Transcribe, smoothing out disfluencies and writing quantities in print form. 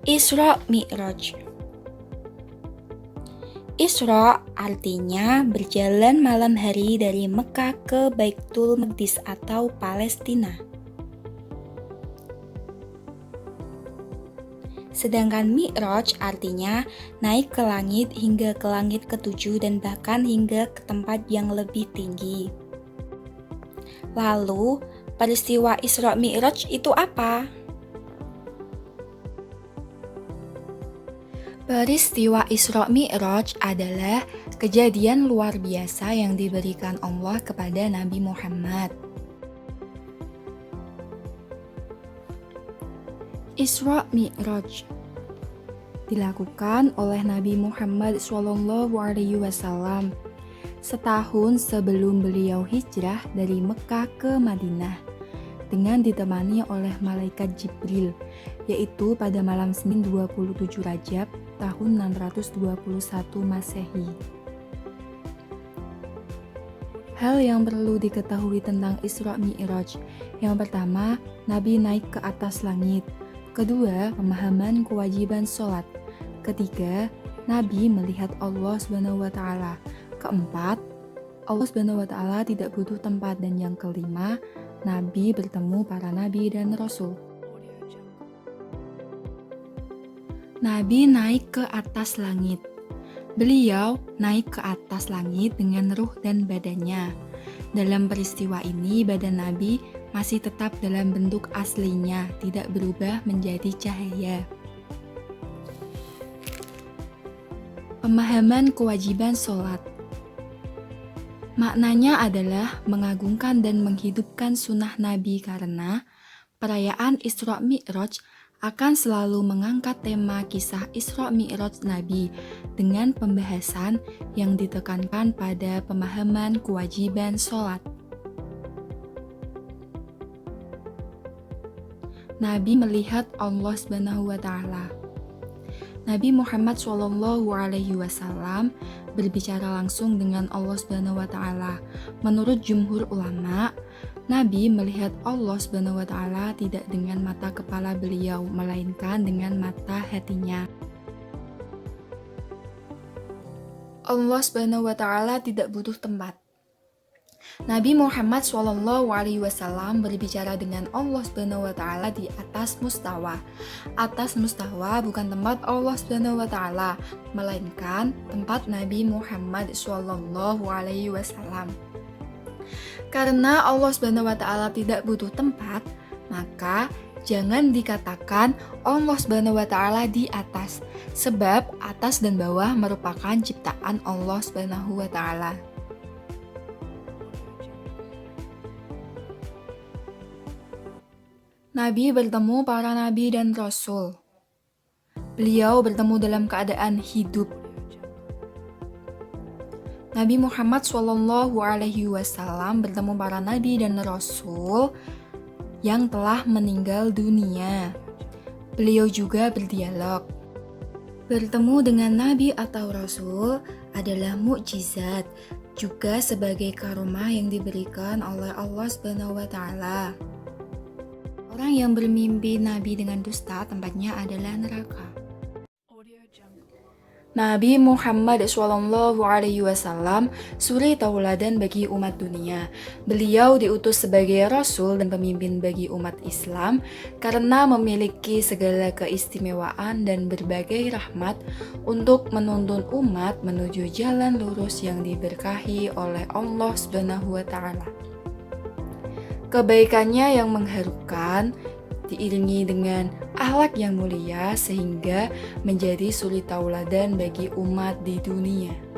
Isra Mi'raj. Isra artinya berjalan malam hari dari Mekah ke Baitul Maqdis atau Palestina. Sedangkan Mi'raj artinya naik ke langit hingga ke langit ketujuh dan bahkan hingga ke tempat yang lebih tinggi. Lalu, peristiwa Isra Mi'raj itu apa? Peristiwa Isra Mi'raj adalah kejadian luar biasa yang diberikan Allah kepada Nabi Muhammad. Isra Mi'raj dilakukan oleh Nabi Muhammad SAW setahun sebelum beliau hijrah dari Mekah ke Madinah dengan ditemani oleh malaikat Jibril, yaitu pada malam Senin 27 Rajab tahun 621 Masehi. Hal yang perlu diketahui tentang Isra Mi'raj. Yang pertama, Nabi naik ke atas langit. Kedua, pemahaman kewajiban sholat. Ketiga, Nabi melihat Allah SWT. Keempat, Allah SWT tidak butuh tempat. Dan yang kelima, Nabi bertemu para nabi dan rasul. Nabi naik ke atas langit. Beliau naik ke atas langit dengan ruh dan badannya. Dalam peristiwa ini, badan Nabi masih tetap dalam bentuk aslinya, tidak berubah menjadi cahaya. Pemahaman kewajiban sholat. Maknanya adalah mengagungkan dan menghidupkan sunnah Nabi karena perayaan Isra Mi'raj akan selalu mengangkat tema kisah Isra Mi'raj Nabi dengan pembahasan yang ditekankan pada pemahaman kewajiban sholat. Nabi melihat Allah SWT. Nabi Muhammad SAW berbicara langsung dengan Allah SWT. Menurut jumhur ulama, Nabi melihat Allah SWT tidak dengan mata kepala beliau, melainkan dengan mata hatinya. Allah SWT tidak butuh tempat. Nabi Muhammad SAW berbicara dengan Allah SWT di atas mustawa. Atas mustawa bukan tempat Allah SWT, melainkan tempat Nabi Muhammad SAW. Karena Allah SWT tidak butuh tempat, maka jangan dikatakan Allah SWT di atas, sebab atas dan bawah merupakan ciptaan Allah SWT. Nabi bertemu para nabi dan rasul. Beliau bertemu dalam keadaan hidup. Nabi Muhammad SAW bertemu para nabi dan rasul yang telah meninggal dunia. Beliau juga berdialog. Bertemu dengan nabi atau rasul adalah mukjizat, juga sebagai karomah yang diberikan oleh Allah SWT. Orang yang bermimpi nabi dengan dusta tempatnya adalah neraka. Nabi Muhammad SAW suri tauladan bagi umat dunia. Beliau diutus sebagai rasul dan pemimpin bagi umat Islam karena memiliki segala keistimewaan dan berbagai rahmat untuk menuntun umat menuju jalan lurus yang diberkahi oleh Allah SWT. Kebaikannya yang mengharukan diiringi dengan akhlak yang mulia sehingga menjadi suri tauladan bagi umat di dunia.